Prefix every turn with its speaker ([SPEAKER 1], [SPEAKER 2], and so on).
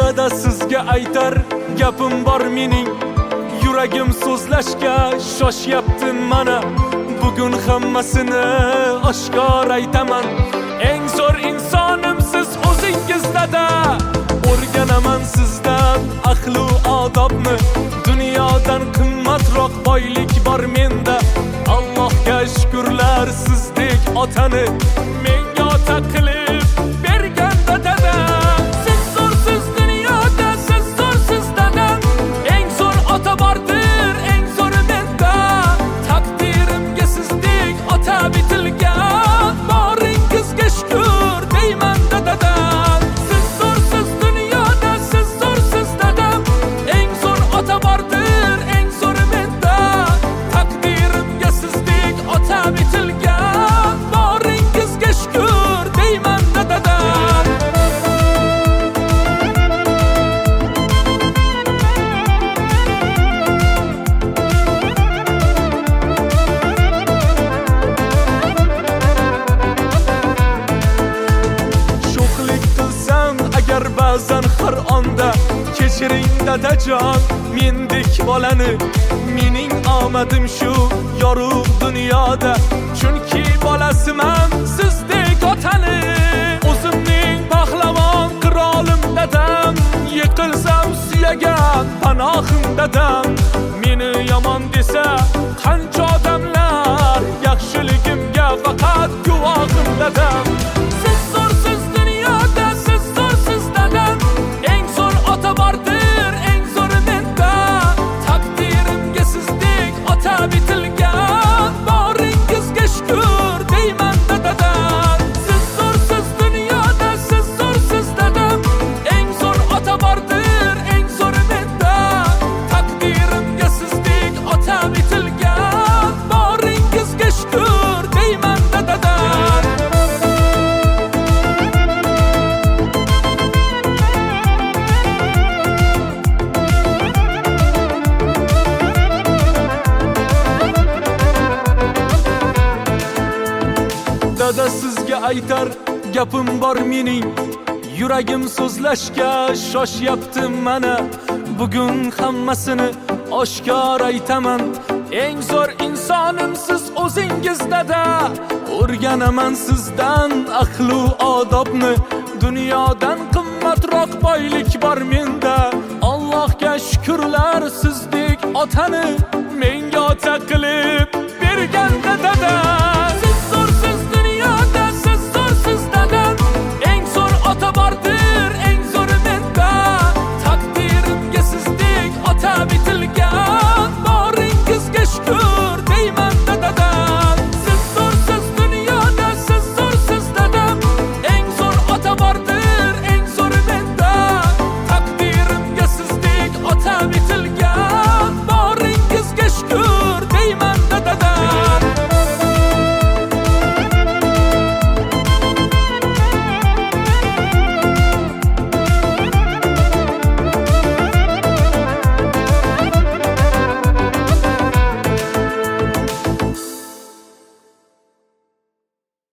[SPEAKER 1] Dada sizga aytar gapim bor mening, yuragim so'zlashga shoshyapti mana. Bugun hammasini oshkor aytaman. Eng zo'r insonim siz o'zingiz dada. O'rganaman sizdan aqlu odobni, dunyodan qimmatroq boylik bor menda. Allohga shukrlar sizdek otani menga ota qilib berganda dada. Siz zo'rsiz dunyoda, siz zo'rsiz dada. Eng zo'r ota bordir, eng zo'ri menda. Taqdirimga sizdek ota bitilgan, boringizga shukr deyman dada. Siz zo'rsiz dunyoda, siz zo'rsiz dada. Eng zo'r ota bordir, eng zo'ri menda. Taqdirimga sizdek ota bitilgan, boringizga shukr deyman dada. Sho'xlik qilsam agar ba'zan har onda, kechiring dadajon mendek bolani. Mening omadim shu yorug' dunyoda, chunki bolasiman sizdek otani. O'zimning pahlavon qirolim dadam, yiqilsam suyagan panohim dadam. Meni yomon desa qancha odamlar, yaxshiligimga faqat guvohim dadam. Siz zo'rsiz dunyoda, siz zo'rsiz dadam. Eng zo'r ota bordir, eng zo'ri menda. Taqdirimga sizdek ota bitilgan, boringizga shukr deyman dada. Siz zo'rsiz dunyoda, siz zo'rsiz dadam. Eng zo'r ota bordir, eng zo'ri menda. Taqdirimga sizdek ota bitilgan, boringizga shukr deyman dada. Dada sizga aytar gapim bor mening, yuragim so'zlashga shoshyapti mana. Bugun hammasini oshkor aytaman. Eng zo'r insonim siz o'zingiz dada. O'rganaman sizdan aqlu odobni, dunyodan qimmatroq boylik bor menda. Allohga shukrlar sizdek otani menga ota qilib berganda dada.